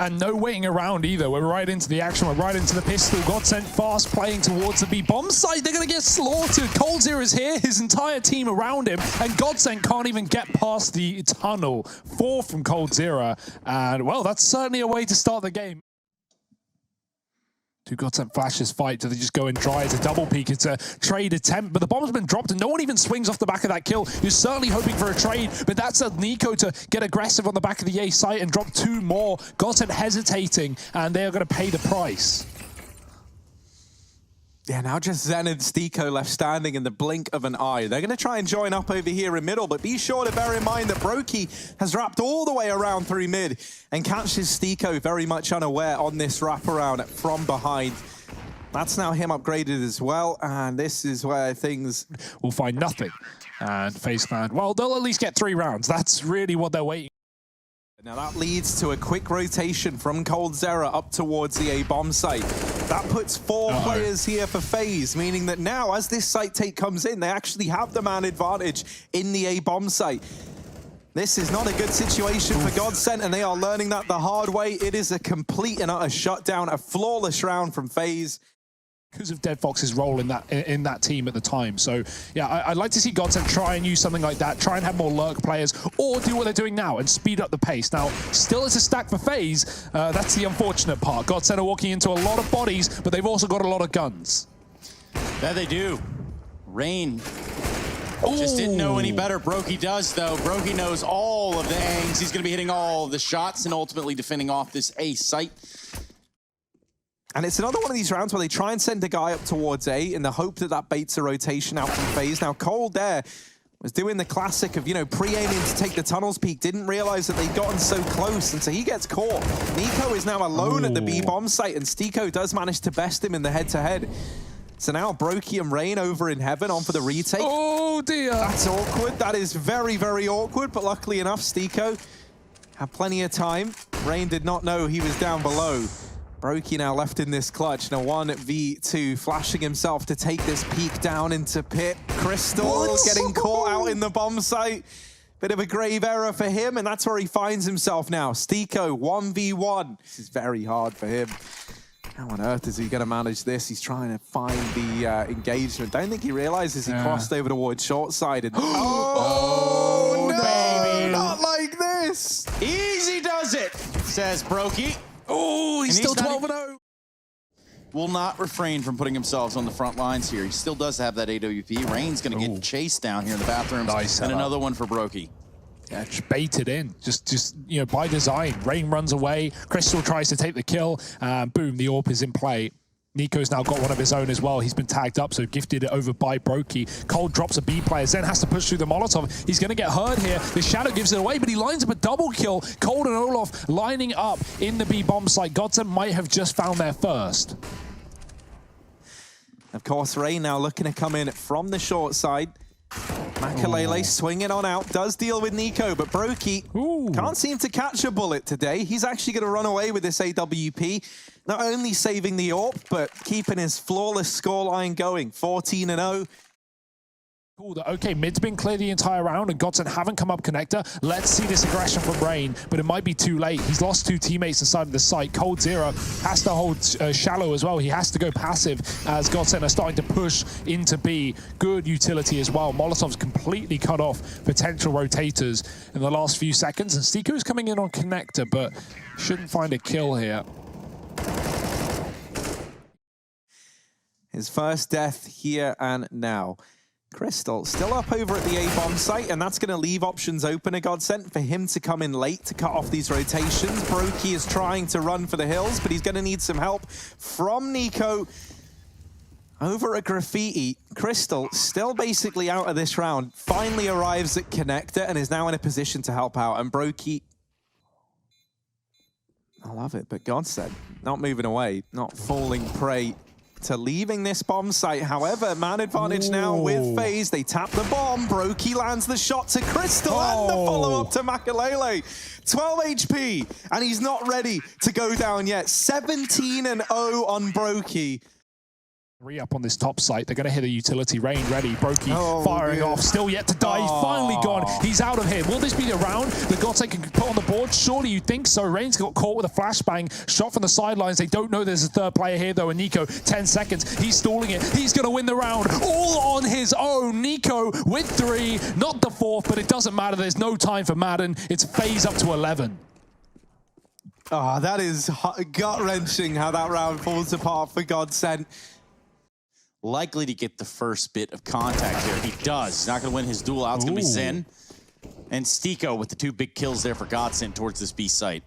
And no waiting around either. We're right into the action. We're right into the pistol. GODSENT fast playing towards the B bomb site. They're going to get slaughtered. coldzera is here. His entire team around him. And GODSENT can't even get past the tunnel. 4 from coldzera. And, well, that's certainly a way to start the game. Do GODSENT flashes fight? Do they just go and try? It's a double peek. It's a trade attempt, but the bomb's been dropped and no one even swings off the back of that kill. You're certainly hoping for a trade, but that's a NiKo to get aggressive on the back of the A site and drop 2 more. GODSENT hesitating, and they are going to pay the price. Yeah, now just Zen and STIKO left standing in the blink of an eye. They're going to try and join up over here in middle, but be sure to bear in mind that Brokey has wrapped all the way around through mid and catches STIKO very much unaware on this wraparound from behind. That's now him upgraded as well, and this is where things will find nothing. And FaZe Clan, well, they'll at least get 3 rounds. That's really what they're waiting. Now that leads to a quick rotation from coldzera up towards the A bomb site. That puts 4 players here for FaZe, meaning that now as this site take comes in, they actually have the man advantage in the A bomb site. This is not a good situation for GODSENT, and they are learning that the hard way. It is a complete and utter shutdown, a flawless round from FaZe. Because of deadFox's role in that team at the time. So, yeah, I'd like to see GODSENT try and use something like that, try and have more lurk players, or do what they're doing now and speed up the pace. Now, still it's a stack for FaZe. That's the unfortunate part. GODSENT are walking into a lot of bodies, but they've also got a lot of guns. Yeah, they do. Rain just didn't know any better. Brokey does, though. Brokey knows all of the angles. He's going to be hitting all of the shots and ultimately defending off this A site. And it's another one of these rounds where they try and send a guy up towards A in the hope that that baits a rotation out from FaZe. Now, Cold there was doing the classic of, you know, pre-aiming to take the tunnel's peak, didn't realize that they'd gotten so close, and so he gets caught. NiKo is now alone at the B bomb site, and STIKO does manage to best him in the head-to-head. So now Brokey and Rain over in heaven on for the retake. Oh, dear. That's awkward. That is very, very awkward, but luckily enough, STIKO had plenty of time. Rain did not know he was down below. Brokey now left in this clutch. Now 1v2, flashing himself to take this peek down into pit. Crystal getting caught out in the bomb site. Bit of a grave error for him, and that's where he finds himself now. STIKO 1v1. This is very hard for him. How on earth is he going to manage this? He's trying to find the engagement. Don't think he realizes he crossed over towards short side. And oh, no, baby. Not like this. Easy does it, says Brokey. Oh, he's still 12-0. Will not refrain from putting himself on the front lines here. He still does have that AWP. Rain's going to get chased down here in the bathrooms. Nice and another one for Brokey. Yeah, just baited in. Just you know, by design. Rain runs away. Crystal tries to take the kill. Boom, the AWP is in play. NiKo's now got one of his own as well. He's been tagged up, so gifted it over by Brokey. Cold drops a B player. Zen has to push through the Molotov. He's going to get hurt here. The Shadow gives it away, but he lines up a double kill. Cold and Olaf lining up in the B bomb site. GODSENT might have just found their first. Of course, Rain now looking to come in from the short side. Makalele swinging on out, does deal with NiKo, but Brokey can't seem to catch a bullet today. He's actually going to run away with this AWP. Not only saving the AWP, but keeping his flawless scoreline going, 14-0. Okay, mid's been clear the entire round, and GODSENT haven't come up connector. Let's see this aggression from Rain, but it might be too late. He's lost 2 teammates inside of the site. coldzera has to hold shallow as well. He has to go passive as GODSENT are starting to push into B. Good utility as well. Molotov's completely cut off potential rotators in the last few seconds, and STIKO's coming in on connector, but shouldn't find a kill here. His first death here and now. Crystal still up over at the A bomb site, and that's going to leave options open at GODSENT for him to come in late to cut off these rotations. Brokey is trying to run for the hills, but he's going to need some help from NiKo. Over at Graffiti, Crystal still basically out of this round, finally arrives at connector and is now in a position to help out. And Brokey, I love it, but GODSENT not moving away, not falling prey to leaving this bomb site. However, man advantage now with FaZe. They tap the bomb. Brokey lands the shot to Crystal and the follow-up to Makalele. 12 HP, and he's not ready to go down yet. 17-0 on Brokey. 3 up on this top site. They're going to hit a utility. Rain ready. Brokey firing dear. off. Still yet to die. He's finally gone. He's out of here. Will this be the round that GODSENT can put on the board? Surely you think so. Rain's got caught with a flashbang. Shot from the sidelines. They don't know there's a third player here though. And Nico, 10 seconds. He's stalling it. He's going to win the round all on his own. Nico with 3. Not the 4th, but it doesn't matter. There's no time for Madden. It's FaZe up to 11. Oh, that is gut-wrenching how that round falls apart for GODSENT. Likely to get the first bit of contact here. He does. He's not going to win his duel out. It's going to be Zen and Stiko with the 2 big kills there for GODSENT towards this B site.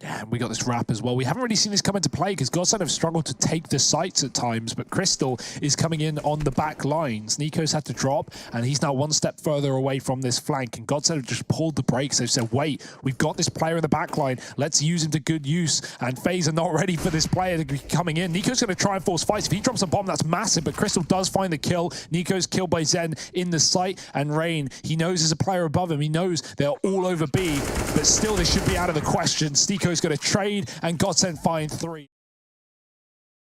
Yeah, we got this wrap as well. We haven't really seen this come into play because GODSENT have struggled to take the sites at times, but Crystal is coming in on the back lines. Nico's had to drop, and he's now 1 step further away from this flank, and GODSENT have just pulled the brakes. They've said, wait, we've got this player in the back line. Let's use him to good use, and FaZe are not ready for this player to be coming in. Nico's going to try and force fights. If he drops a bomb, that's massive, but Crystal does find the kill. Nico's killed by Zen in the site, and Rain, he knows there's a player above him. He knows they're all over B, but still this should be out of the question. Stiko's going to trade, and GODSENT find 3.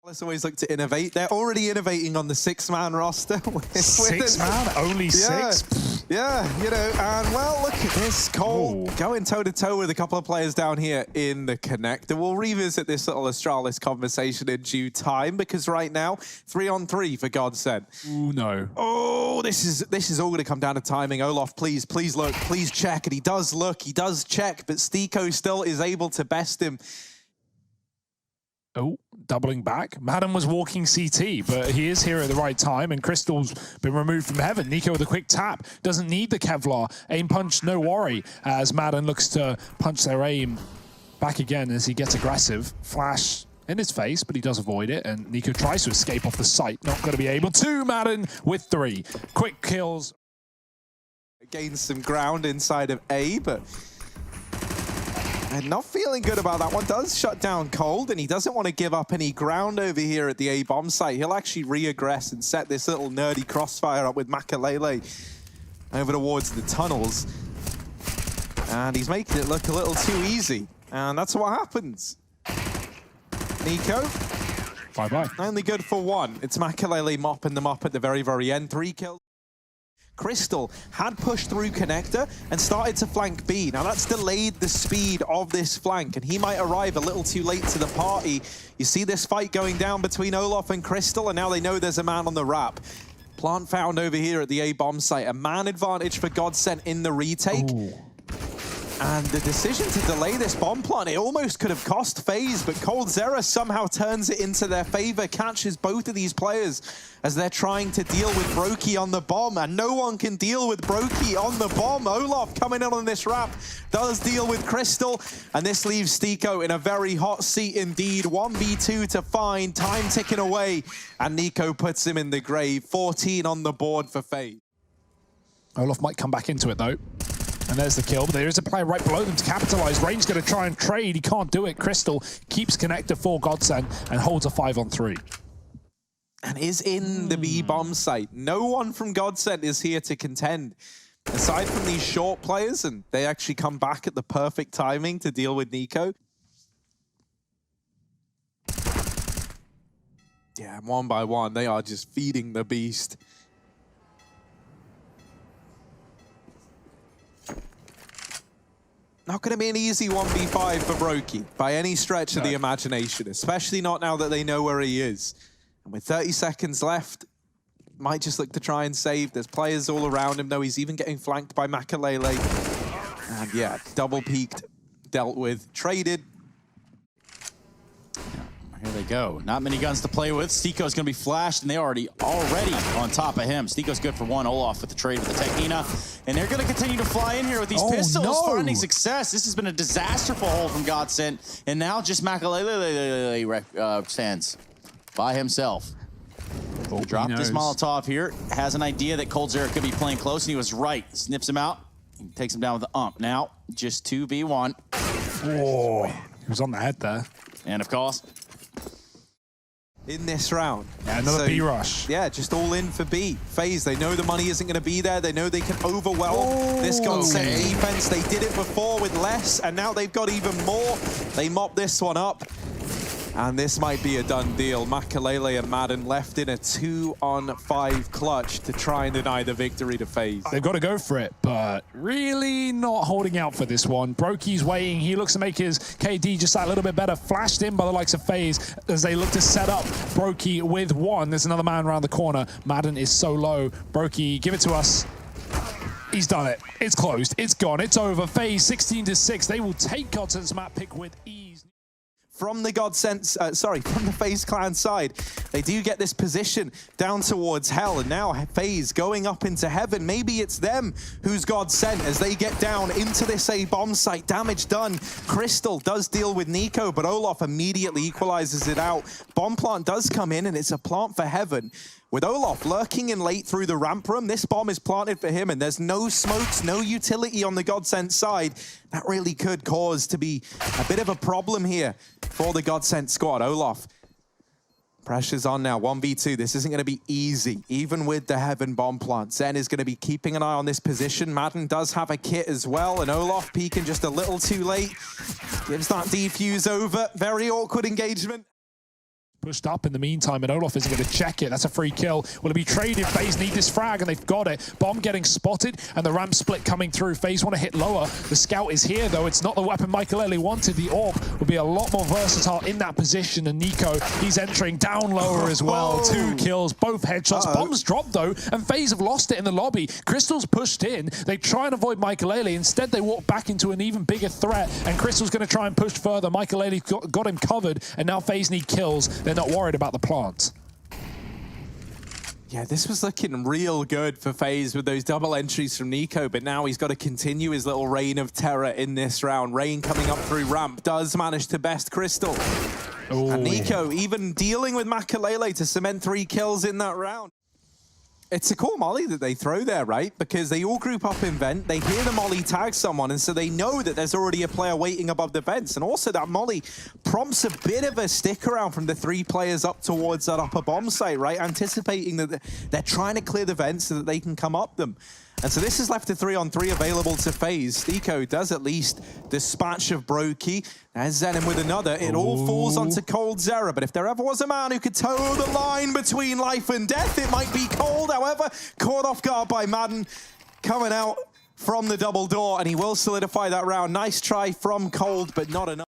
Let's always look to innovate. They're already innovating on the 6-man roster. 6-man? Only 6? Yeah, you know, and well, look at this. Cole going toe-to-toe with a couple of players down here in the connector. We'll revisit this little Astralis conversation in due time, because right now, 3-on-3 for GODSENT. Ooh, no. Oh, this is all going to come down to timing. Olaf, please look, please check. And he does look, he does check, but Stiko still is able to best him. Oh, doubling back. Madden was walking CT, but he is here at the right time, and Crystal's been removed from heaven. Nico with a quick tap. Doesn't need the Kevlar. Aim punch, no worry, as Madden looks to punch their aim back again as he gets aggressive. Flash in his face, but he does avoid it, and Nico tries to escape off the site. Not going to be able to. Madden with 3. Quick kills. Gains some ground inside of A, but... and not feeling good about that one. Does shut down Cold, and he doesn't want to give up any ground over here at the A bomb site. He'll actually re-aggress and set this little nerdy crossfire up with Makalele over towards the tunnels. And he's making it look a little too easy. And that's what happens. Nico. Bye-bye. Only good for 1. It's Makalele mopping them up at the very, very end. 3 kills. Crystal had pushed through connector and started to flank B. Now that's delayed the speed of this flank, and he might arrive a little too late to the party. You see this fight going down between Olaf and Crystal, and now they know there's a man on the wrap. Plant found over here at the A bomb site. A man advantage for GODSENT in the retake. Ooh. And the decision to delay this bomb plant, it almost could have cost FaZe, but coldzera somehow turns it into their favor, catches both of these players as they're trying to deal with Brokey on the bomb, and no one can deal with Brokey on the bomb. Olaf coming in on this wrap does deal with Crystal, and this leaves Stiko in a very hot seat indeed. 1v2 to find, time ticking away, and Nico puts him in the grave. 14 on the board for FaZe. Olaf might come back into it though. And there's the kill, but there is a player right below them to capitalize. Rain's going to try and trade. He can't do it. Crystal keeps connector for GODSENT and holds a 5-on-3. And is in the B bomb site. No one from GODSENT is here to contend. Aside from these short players, and they actually come back at the perfect timing to deal with Nico. Yeah, 1 by 1, they are just feeding the beast. Not going to be an easy 1v5 for Brokey by any stretch of the imagination, especially not now that they know where he is. And with 30 seconds left, might just look to try and save. There's players all around him, though. He's even getting flanked by Makalele. And yeah, double peaked, dealt with, traded. Here they go. Not many guns to play with. Stiko's going to be flashed, and they already on top of him. Stiko's good for 1. Olaf with the trade with the Technina. And they're going to continue to fly in here with these pistols, finding success. This has been a disaster for hold from GODSENT. And now just Makalele stands by himself. Dropped this Molotov here. Has an idea that coldzera could be playing close, and he was right. Snips him out. Takes him down with the ump. Now, just 2v1. Oh, he was on the head there. And of course, in this round. Yeah, another B rush. Yeah, just all in for B. FaZe, they know the money isn't going to be there. They know they can overwhelm this GODSENT defense. They did it before with less, and now they've got even more. They mop this one up. And this might be a done deal. Makalele and Madden left in a 2-on-5 clutch to try and deny the victory to FaZe. They've got to go for it, but really not holding out for this one. Broky's waiting. He looks to make his KD just that little bit better. Flashed in by the likes of FaZe as they look to set up Broky with one. There's another man around the corner. Madden is so low. Broky, give it to us. He's done it. It's closed. It's gone. It's over. FaZe 16-6. They will take GODSENT's map pick with ease. From the from the FaZe clan side, they do get this position down towards hell, and now FaZe going up into heaven. Maybe it's them who's GODSENT as they get down into this A bomb site. Damage done. Crystal does deal with Nico, but Olof immediately equalizes it out. Bomb plant does come in, and it's a plant for heaven. With Olof lurking in late through the ramp room, this bomb is planted for him, and there's no smokes, no utility on the GODSENT side. That really could cause to be a bit of a problem here for the GODSENT squad. Olof, pressure's on now, 1v2. This isn't going to be easy, even with the heaven bomb plant. Zen is going to be keeping an eye on this position. Madden does have a kit as well, and Olof peeking just a little too late. Gives that defuse over. Very awkward engagement. Pushed up in the meantime, and Olof isn't going to check it. That's a free kill. Will it be traded? FaZe need this frag, and they've got it. Bomb getting spotted, and the ramp split coming through. FaZe want to hit lower. The scout is here, though. It's not the weapon Makalele wanted. The AWP will be a lot more versatile in that position, and Nico, he's entering down lower as well. 2 kills, both headshots. Bombs dropped, though, and FaZe have lost it in the lobby. Crystal's pushed in. They try and avoid Makalele. Instead, they walk back into an even bigger threat, and Crystal's going to try and push further. Makalele got him covered, and now FaZe need kills. They're not worried about the plant. Yeah, this was looking real good for FaZe with those double entries from Nico, but now he's got to continue his little reign of terror in this round. Rain coming up through ramp does manage to best Crystal. Ooh. And Nico even dealing with Makalele to cement 3 kills in that round. It's a cool molly that they throw there, right? Because they all group up in vent, they hear the molly tag someone, and so they know that there's already a player waiting above the vents. And also that molly prompts a bit of a stick around from the 3 players up towards that upper bomb site, right? Anticipating that they're trying to clear the vents so that they can come up them. And so this is left a 3-on-3 available to FaZe. Stiko does at least dispatch of Broky. There's Zenim with another. It all falls onto coldzera, but if there ever was a man who could toe the line between life and death, it might be Cold. However, caught off guard by Madden, coming out from the double door, and he will solidify that round. Nice try from Cold, but not enough.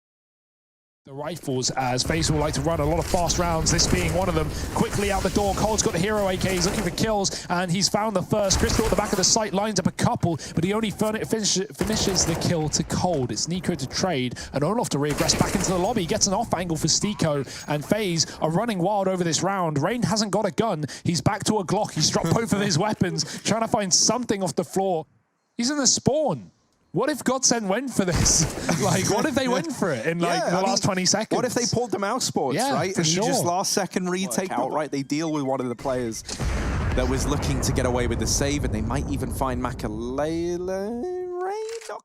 The rifles, as FaZe will like to run a lot of fast rounds, this being one of them. Quickly out the door, Cold's got the hero AK, he's looking for kills, and he's found the first. Crystal at the back of the site lines up a couple, but he only finishes the kill to Cold. It's Nico to trade, and Olof to regress back into the lobby. He gets an off angle for Stiko, and FaZe are running wild over this round. Rain hasn't got a gun. He's back to a Glock. He's dropped both of his weapons, trying to find something off the floor. He's in the spawn. What if GODSENT went for this? Like, what if they went for it in like the last 20 seconds? What if they pulled the mouse sports, right? For and sure. you just last second retake outright. They deal with one of the players that was looking to get away with the save, and they might even find Makalele. Rain.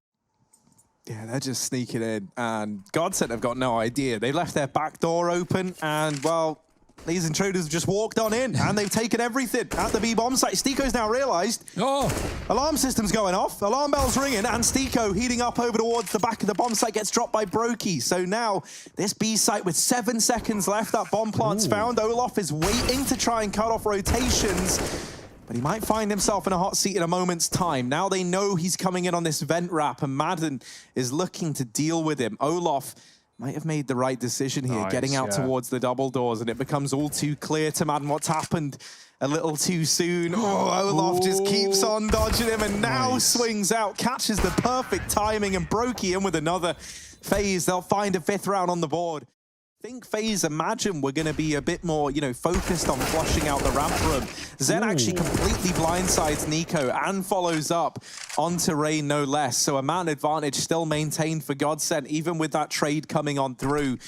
Yeah, they're just sneaking in, and GODSENT have got no idea. They left their back door open, and well, these intruders have just walked on in, and they've taken everything at the B bomb site. Stiko's now realized. Alarm system's going off, alarm bells ringing, and Stiko heating up over towards the back of the bomb site gets dropped by Broky. So now this B site with 7 seconds left, that bomb plant's found. Olof is waiting to try and cut off rotations, but he might find himself in a hot seat in a moment's time. Now they know he's coming in on this vent wrap, and Madden is looking to deal with him. Olof might have made the right decision here, getting out towards the double doors, and it becomes all too clear to Madden what's happened a little too soon. Olof just keeps on dodging him, and now swings out, catches the perfect timing, and Broky in with another. FaZe, they'll find a 5th round on the board. I think FaZe imagine we're going to be a bit more, focused on flushing out the ramp room. Zen actually completely blindsides Nico and follows up onto Rain, no less. So a man advantage still maintained for GODSENT, even with that trade coming on through.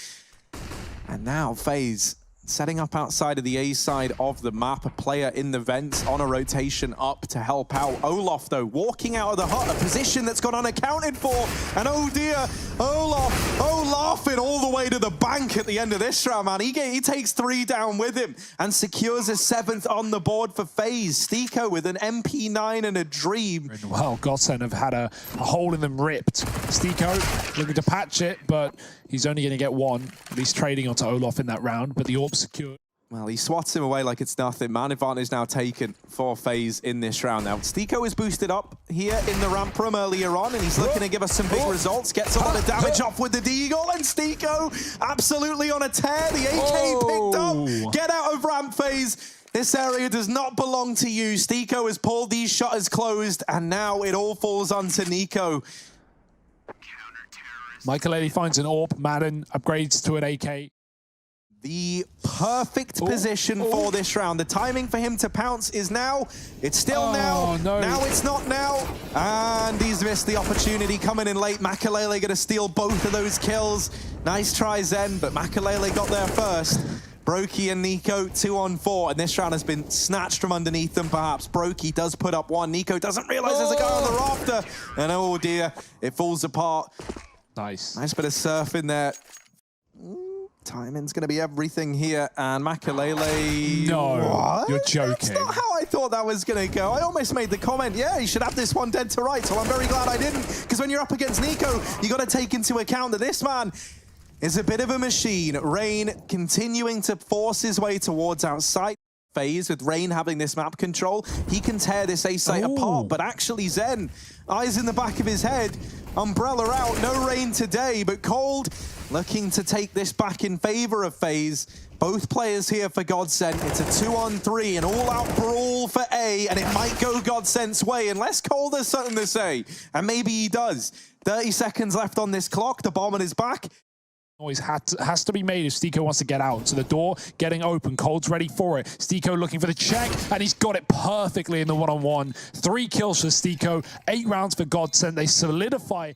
And now FaZe, setting up outside of the A side of the map, a player in the vents on a rotation up to help out. Olof, though, walking out of the hut, a position that's gone unaccounted for. And oh dear, Olof, laughing all the way to the bank at the end of this round, man. He takes 3 down with him and secures a 7th on the board for FaZe. Stiko with an MP9 and a dream. Well, GODSENT have had a hole in them ripped. Stiko looking to patch it, but he's only going to get 1. At least trading onto Olof in that round, but the AWP secured. Well, he swats him away like it's nothing. Man advantage now taken for FaZe in this round. Now, Stiko is boosted up here in the ramp room earlier on, and he's looking to give us some big results. Gets a lot of damage off with the deagle, and Stiko absolutely on a tear. The AK picked up. Get out of ramp, FaZe. This area does not belong to you. Stiko has pulled these shutters closed, and now it all falls onto Nico. Michael finds an AWP. Madden upgrades to an AK. The perfect position for this round. The timing for him to pounce is now. It's still now. No. Now it's not now. And he's missed the opportunity coming in late. Makalele going to steal both of those kills. Nice try, Zen, but Makalele got there first. Brokey and Nico 2 on 4, and this round has been snatched from underneath them, perhaps. Brokey does put up 1. Nico doesn't realize there's a guy on the rafter. And oh dear, it falls apart. Nice bit of surf in there. Timing's going to be everything here, and Makalele... No, what? You're joking. That's not how I thought that was going to go. I almost made the comment, yeah, you should have this one dead to rights. Well, I'm very glad I didn't, because when you're up against Nico, you got to take into account that this man is a bit of a machine. Rain continuing to force his way towards outside. FaZe with Rain having this map control, he can tear this A site apart, but actually Zen, eyes in the back of his head, umbrella out, no Rain today, but Cold looking to take this back in favor of FaZe. Both players here for GODSENT. It's a 2-on-3, an all-out brawl for A, and it might go GODSENT's way unless Cold has something to say, and maybe he does. 30 seconds left on this clock, the bomb on his back. Noise has to be made if Stiko wants to get out. So the door getting open. Cold's ready for it. Stiko looking for the check, and he's got it perfectly in the 1-on-1. 3 kills for Stiko, 8 rounds for GODSENT. They solidify.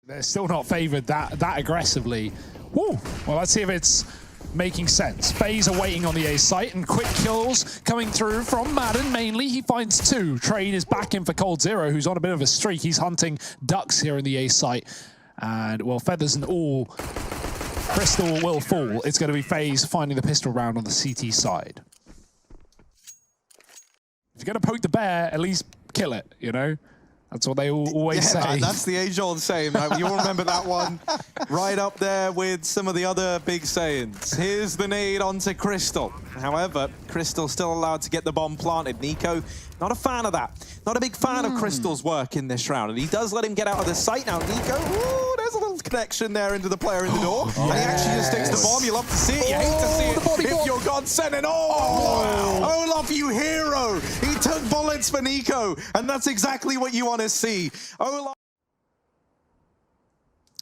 They're still not favored that aggressively. Woo. Well, let's see if it's making sense. FaZe are waiting on the A site, and quick kills coming through from Madden mainly. He finds 2. Trade is back in for Cold Zero, who's on a bit of a streak. He's hunting ducks here in the A site. And, well, Feathers and all, Crystal will fall. It's going to be FaZe finding the pistol round on the CT side. If you're going to poke the bear, at least kill it, you know? That's what they always say. Man, that's the age-old saying. You all remember that one right up there with some of the other big sayings. Here's the nade onto Crystal. However, Crystal still allowed to get the bomb planted. Nico, not a fan of that. Not a big fan of Crystal's work in this round. And he does let him get out of the sight now. Nico, ooh, there's a little connection there into the player in the door. And he actually just sticks the bomb. You love to see it. You hate to see it if you're GODSENT. And Olof, you hero. He took bullets for Nico. And that's exactly what you want to see. Olof.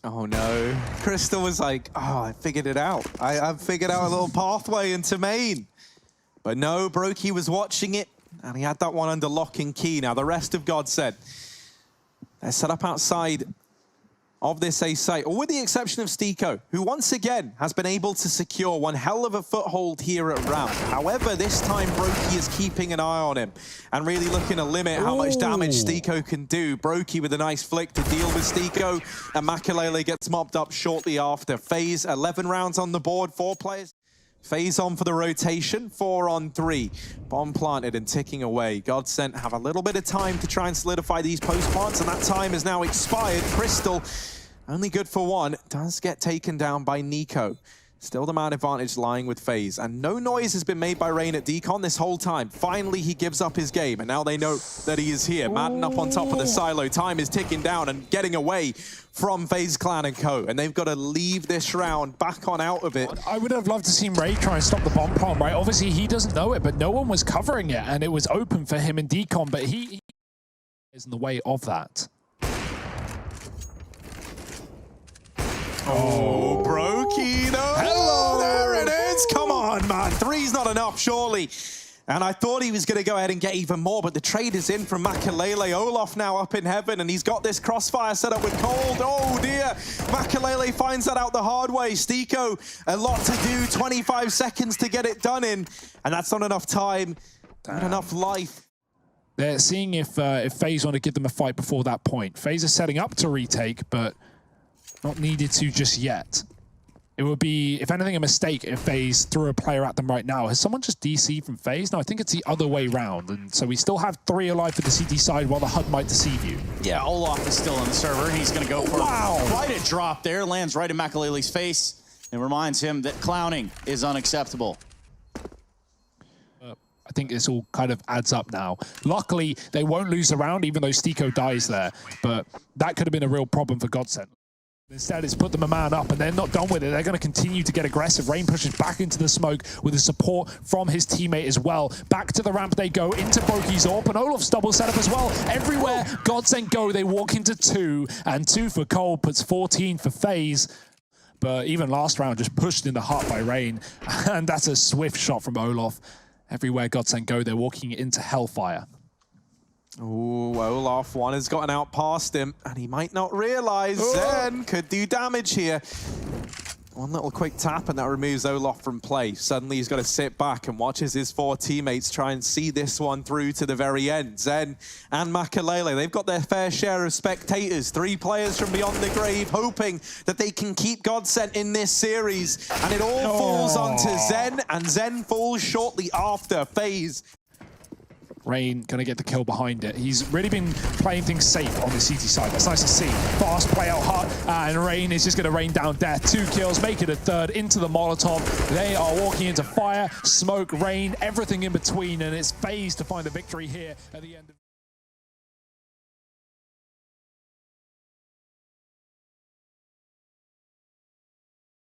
Oh no. Crystal was like, oh, I figured it out. I've figured out a little pathway into main. But no, Brokey was watching it, and he had that one under lock and key. Now, the rest of GODSENT, they're set up outside of this A site, or with the exception of Stiko, who once again has been able to secure one hell of a foothold here at ramp. However, this time Brokey is keeping an eye on him and really looking to limit how much damage Stiko can do. Brokey with a nice flick to deal with Stiko, and Makalele gets mopped up shortly after. FaZe, 11 rounds on the board, 4 players. FaZe on for the rotation, 4-on-3. Bomb planted and ticking away. GODSENT have a little bit of time to try and solidify these post plants, and that time has now expired. Crystal, only good for 1, does get taken down by Nico. Still the man advantage lying with FaZe, and no noise has been made by Rain at Decon this whole time. Finally, he gives up his game, and now they know that he is here. Madden up on top of the silo. Time is ticking down and getting away from FaZe Clan and Co. And they've got to leave this round back on out of it. I would have loved to see Ray try and stop the bomb plant, right? Obviously, he doesn't know it, but no one was covering it, and it was open for him in Decon, but he is in the way of that. Oh, Brokey, no. Hello, there it is. Come on, man. 3's not enough, surely. And I thought he was going to go ahead and get even more, but the trade is in from Makalele. Olof now up in heaven, and he's got this crossfire set up with Cold. Oh, dear. Makalele finds that out the hard way. Stiko, a lot to do, 25 seconds to get it done in, and that's not enough time, not enough life. They're seeing if FaZe want to give them a fight before that point. FaZe is setting up to retake, but not needed to just yet. It would be, if anything, a mistake if FaZe threw a player at them right now. Has someone just DC'd from FaZe? No, I think it's the other way round. And so we still have 3 alive for the CT side while the HUD might deceive you. Yeah, Olaf is still on the server. He's going to go for quite a drop there. Lands right in Makalele's face and reminds him that clowning is unacceptable. I think this all kind of adds up now. Luckily, they won't lose the round, even though Stiko dies there. But that could have been a real problem for GODSENT. Instead, it's put them a man up, and they're not done with it. They're going to continue to get aggressive. Rain pushes back into the smoke with the support from his teammate as well. Back to the ramp they go, into Brokey's AWP, and Olaf's double setup as well. Everywhere GODSENT go, they walk into 2, and 2 for Cole puts 14 for FaZe. But even last round, just pushed in the heart by Rain, and that's a swift shot from Olaf. Everywhere GODSENT go, they're walking into Hellfire. Ooh, Olaf, one has gotten out past him, and he might not realize Zen could do damage here. One little quick tap, and that removes Olaf from play. Suddenly, he's got to sit back and watch as his 4 teammates try and see this one through to the very end. Zen and Makalele, they've got their fair share of spectators. 3 players from beyond the grave, hoping that they can keep GODSENT in this series. And it all falls onto Zen, and Zen falls shortly after FaZe. Rain going to get the kill behind it. He's really been playing things safe on the CT side. That's nice to see. Fast play out hot, and Rain is just going to rain down death. 2 kills, make it a 3rd into the Molotov. They are walking into fire, smoke, rain, everything in between, and it's FaZe to find the victory here at the end of